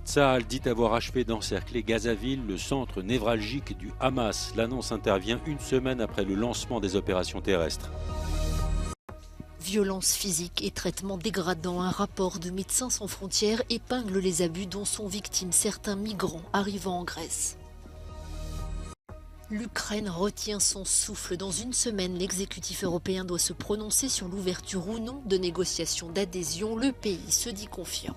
Tsahal dit avoir achevé d'encercler Gazaville, le centre névralgique du Hamas. L'annonce intervient une semaine après le lancement des opérations terrestres. Violence physique et traitement dégradant. Un rapport de Médecins sans frontières épingle les abus dont sont victimes certains migrants arrivant en Grèce. L'Ukraine retient son souffle. Dans une semaine, l'exécutif européen doit se prononcer sur l'ouverture ou non de négociations d'adhésion. Le pays se dit confiant.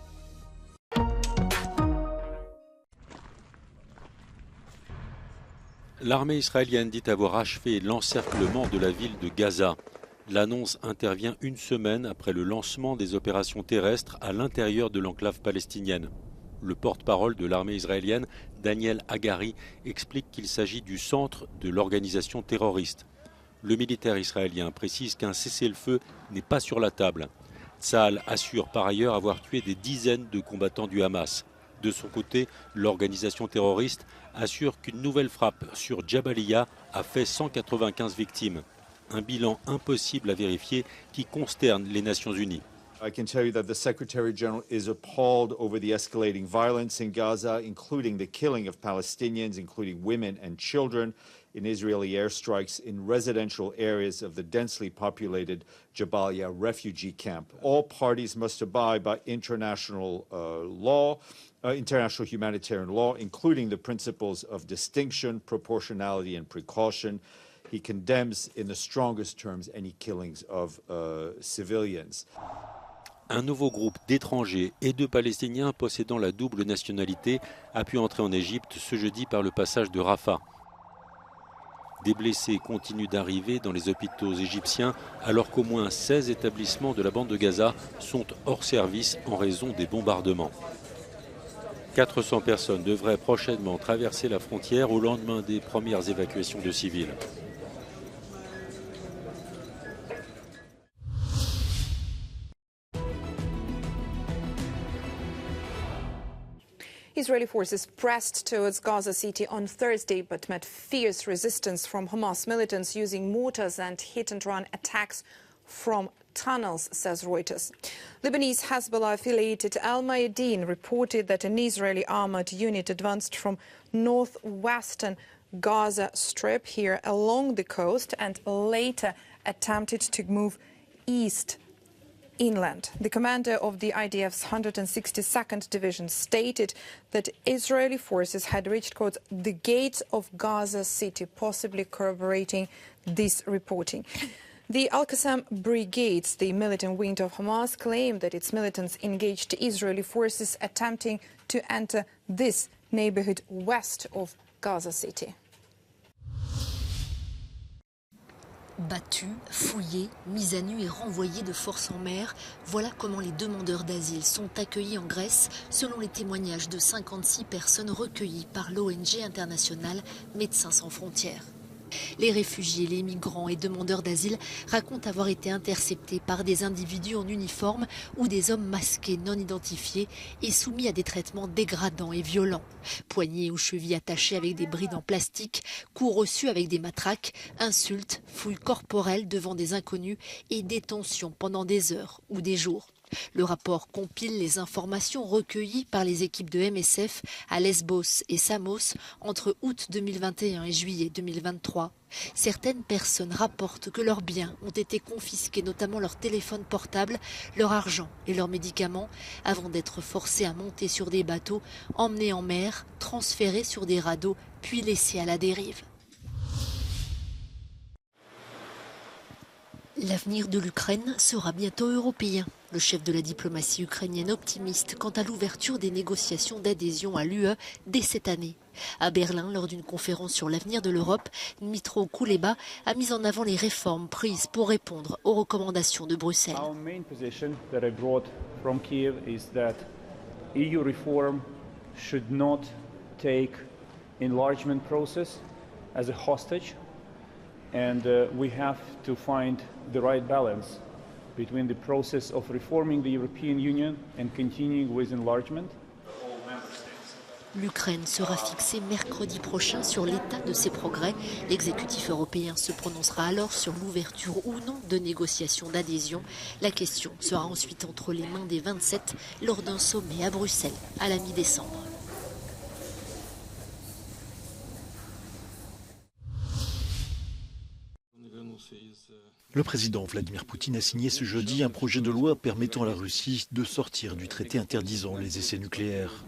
L'armée israélienne dit avoir achevé l'encerclement de la ville de Gaza. L'annonce intervient une semaine après le lancement des opérations terrestres à l'intérieur de l'enclave palestinienne. Le porte-parole de l'armée israélienne, Daniel Hagari, explique qu'il s'agit du centre de l'organisation terroriste. Le militaire israélien précise qu'un cessez-le-feu n'est pas sur la table. Tsahal assure par ailleurs avoir tué des dizaines de combattants du Hamas. De son côté, l'organisation terroriste assure qu'une nouvelle frappe sur Jabalia a fait 195 victimes. Un bilan impossible à vérifier qui consterne les Nations Unies. I can tell you that the Secretary General is appalled over the escalating violence in Gaza, including the killing of Palestinians, including women and children, in Israeli airstrikes in residential areas of the densely populated Jabalia refugee camp. All parties must abide by international law, international humanitarian law, including the principles of distinction, proportionality, and precaution. He condemns in the strongest terms any killings of civilians. Un nouveau groupe d'étrangers et de Palestiniens possédant la double nationalité a pu entrer en Égypte ce jeudi par le passage de Rafah. Des blessés continuent d'arriver dans les hôpitaux égyptiens alors qu'au moins 16 établissements de la bande de Gaza sont hors service en raison des bombardements. 400 personnes devraient prochainement traverser la frontière au lendemain des premières évacuations de civils. Israeli forces pressed towards Gaza City on Thursday but met fierce resistance from Hamas militants using mortars and hit-and-run attacks from tunnels, says Reuters. Lebanese Hezbollah-affiliated Al Mayadeen reported that an Israeli armored unit advanced from northwestern Gaza Strip here along the coast and later attempted to move east inland. The commander of the IDF's 162nd Division stated that Israeli forces had reached, quote, the gates of Gaza City, possibly corroborating this reporting. The Al-Qassam brigades, the militant wing of Hamas, claimed that its militants engaged Israeli forces attempting to enter this neighborhood west of Gaza City. Battus, fouillés, mis à nu et renvoyés de force en mer, voilà comment les demandeurs d'asile sont accueillis en Grèce, selon les témoignages de 56 personnes recueillies par l'ONG internationale Médecins sans frontières. Les réfugiés, les migrants et demandeurs d'asile racontent avoir été interceptés par des individus en uniforme ou des hommes masqués non identifiés et soumis à des traitements dégradants et violents. Poignets ou chevilles attachées avec des brides en plastique, coups reçus avec des matraques, insultes, fouilles corporelles devant des inconnus et détention pendant des heures ou des jours. Le rapport compile les informations recueillies par les équipes de MSF à Lesbos et Samos entre août 2021 et juillet 2023. Certaines personnes rapportent que leurs biens ont été confisqués, notamment leur téléphone portable, leur argent et leurs médicaments, avant d'être forcés à monter sur des bateaux, emmenés en mer, transférés sur des radeaux, puis laissés à la dérive. L'avenir de l'Ukraine sera bientôt européen. Le chef de la diplomatie ukrainienne optimiste quant à l'ouverture des négociations d'adhésion à l'UE dès cette année. À Berlin, lors d'une conférence sur l'avenir de l'Europe, Dmytro Kuleba a mis en avant les réformes prises pour répondre aux recommandations de Bruxelles. Our main position that I brought from Kiev is that EU reform should not take enlargement process as a hostage, and we have to find the right balance between the process of reforming the European Union and continuing with enlargement. L'Ukraine sera fixée mercredi prochain sur l'état de ses progrès. L'exécutif européen se prononcera alors sur l'ouverture ou non de négociations d'adhésion. La question sera ensuite entre les mains des 27 lors d'un sommet à Bruxelles à la mi-décembre. Le président Vladimir Poutine a signé ce jeudi un projet de loi permettant à la Russie de sortir du traité interdisant les essais nucléaires.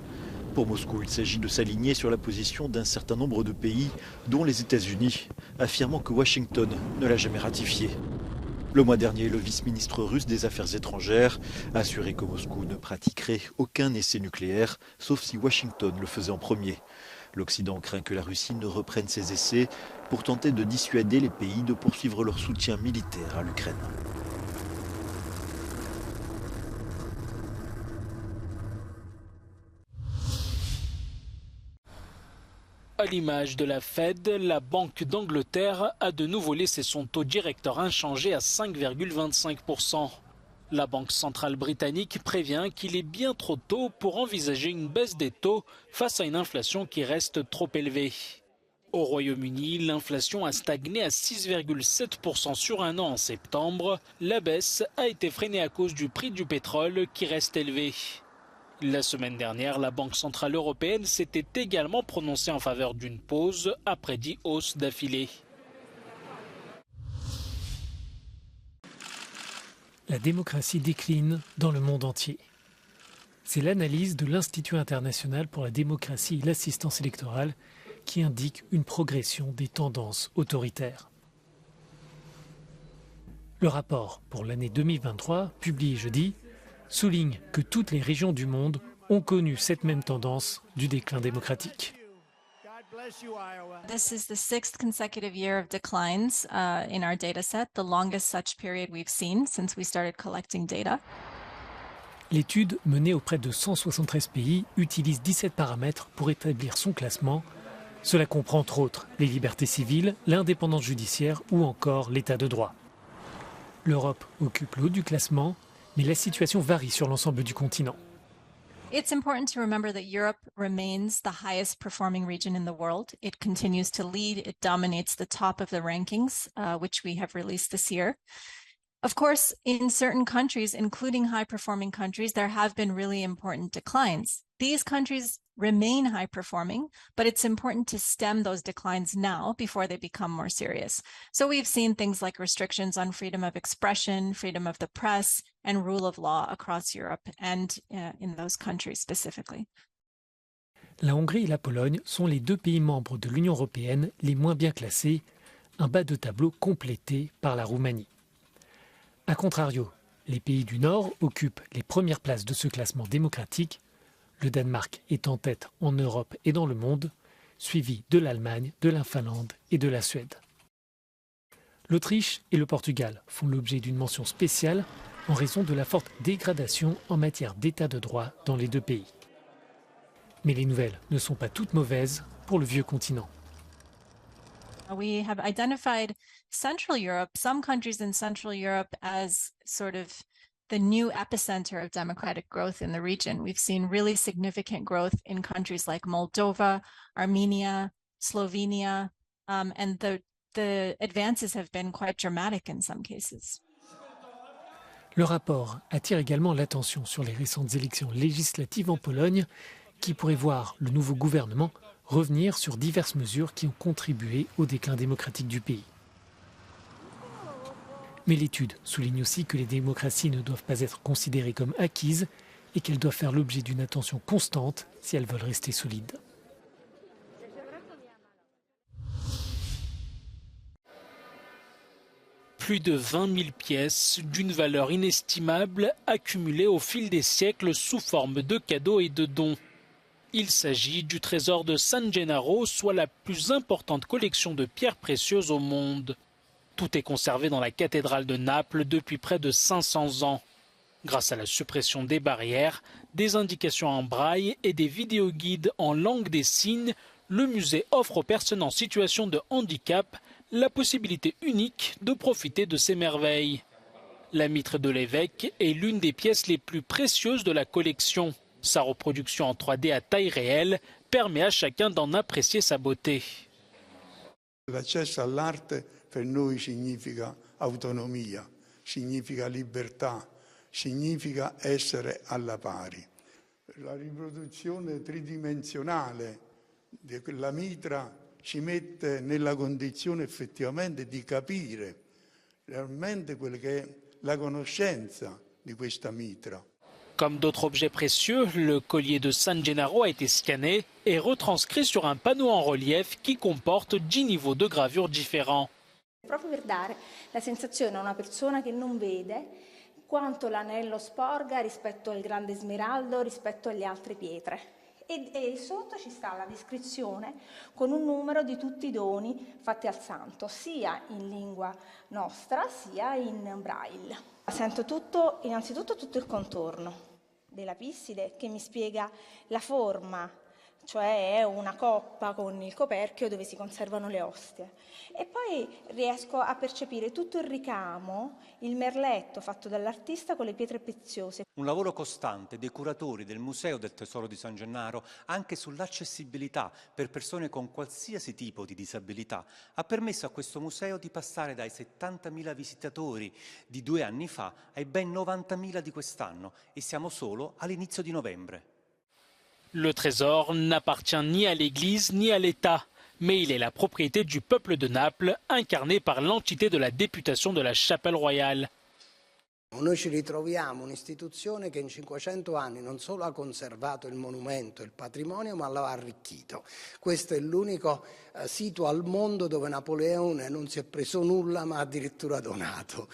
Pour Moscou, il s'agit de s'aligner sur la position d'un certain nombre de pays, dont les États-Unis, affirmant que Washington ne l'a jamais ratifié. Le mois dernier, le vice-ministre russe des Affaires étrangères a assuré que Moscou ne pratiquerait aucun essai nucléaire, sauf si Washington le faisait en premier. L'Occident craint que la Russie ne reprenne ses essais pour tenter de dissuader les pays de poursuivre leur soutien militaire à l'Ukraine. À l'image de la Fed, la Banque d'Angleterre a de nouveau laissé son taux directeur inchangé à 5,25%. La Banque centrale britannique prévient qu'il est bien trop tôt pour envisager une baisse des taux face à une inflation qui reste trop élevée. Au Royaume-Uni, l'inflation a stagné à 6,7% sur un an en septembre. La baisse a été freinée à cause du prix du pétrole qui reste élevé. La semaine dernière, la Banque centrale européenne s'était également prononcée en faveur d'une pause après 10 hausses d'affilée. La démocratie décline dans le monde entier. C'est l'analyse de l'Institut international pour la démocratie et l'assistance électorale qui indique une progression des tendances autoritaires. Le rapport pour l'année 2023, publié jeudi, souligne que toutes les régions du monde ont connu cette même tendance du déclin démocratique. This is the 6th consecutive year of declines in our data set, the longest such period we've seen since we started collecting data. L'étude, menée auprès de 173 pays, utilise 17 paramètres pour établir son classement. Cela comprend entre autres les libertés civiles, l'indépendance judiciaire ou encore l'état de droit. L'Europe occupe le haut du classement, mais la situation varie sur l'ensemble du continent. It's important to remember that Europe remains the highest performing region in the world. It continues to lead. It dominates the top of the rankings, which we have released this year. Of course, in certain countries, including high-performing countries, there have been really important declines. These countries remain high-performing, but it's important to stem those declines now before they become more serious. So we've seen things like restrictions on freedom of expression, freedom of the press, and rule of law across Europe and in those countries specifically. La Hongrie et la Pologne sont les deux pays membres de l'Union européenne les moins bien classés, un bas de tableau complété par la Roumanie. A contrario, les pays du Nord occupent les premières places de ce classement démocratique. Le Danemark est en tête en Europe et dans le monde, suivi de l'Allemagne, de la Finlande et de la Suède. L'Autriche et le Portugal font l'objet d'une mention spéciale en raison de la forte dégradation en matière d'état de droit dans les deux pays. Mais les nouvelles ne sont pas toutes mauvaises pour le vieux continent. We have identified Central Europe, some countries in Central Europe, as sort of the new epicenter of democratic growth in the region. We've seen really significant growth in countries like Moldova, Armenia, Slovenia, and the advances have been quite dramatic in some cases. Le rapport attire également l'attention sur les récentes élections législatives en Pologne, qui pourraient voir le nouveau gouvernement revenir sur diverses mesures qui ont contribué au déclin démocratique du pays. Mais l'étude souligne aussi que les démocraties ne doivent pas être considérées comme acquises et qu'elles doivent faire l'objet d'une attention constante si elles veulent rester solides. Plus de 20 000 pièces d'une valeur inestimable accumulées au fil des siècles sous forme de cadeaux et de dons. Il s'agit du trésor de San Gennaro, soit la plus importante collection de pierres précieuses au monde. Tout est conservé dans la cathédrale de Naples depuis près de 500 ans. Grâce à la suppression des barrières, des indications en braille et des vidéoguides en langue des signes, le musée offre aux personnes en situation de handicap la possibilité unique de profiter de ces merveilles. La mitre de l'évêque est l'une des pièces les plus précieuses de la collection. Sa reproduction en 3D à taille réelle permet à chacun d'en apprécier sa beauté. L'accesso all'arte per noi significa autonomia, significa libertà, significa essere alla pari. La riproduzione tridimensionale della mitra ci mette nella condizione effettivamente di capire realmente quella che è la conoscenza di questa mitra. Comme d'autres objets précieux, le collier de San Gennaro a été scanné et retranscrit sur un panneau en relief qui comporte 10 niveaux de gravure différents. Proprio per dare la sensazione a una persona che non vede quanto l'anello sporga rispetto al grande smeraldo, rispetto alle altre pietre. E sotto ci sta la descrizione con un numero di tutti i doni fatti al santo, sia in lingua nostra sia in braille. Sento innanzitutto tutto il contorno della pisside che mi spiega la forma, cioè è una coppa con il coperchio dove si conservano le ostie. E poi riesco a percepire tutto il ricamo, il merletto fatto dall'artista con le pietre preziose. Un lavoro costante dei curatori del Museo del Tesoro di San Gennaro anche sull'accessibilità per persone con qualsiasi tipo di disabilità ha permesso a questo museo di passare dai 70.000 visitatori di 2 anni fa ai ben 90.000 di quest'anno e siamo solo all'inizio di novembre. Le trésor n'appartient ni à l'Église ni à l'État, mais il est la propriété du peuple de Naples, incarné par l'entité de la députation de la Chapelle Royale. Noi ci ritroviamo un'istituzione che in 500 anni non solo ha conservato il monumento, il patrimonio, ma l'ha arricchito. Questo è l'unico sito al mondo dove Napoleone non si è preso nulla, ma addirittura donato.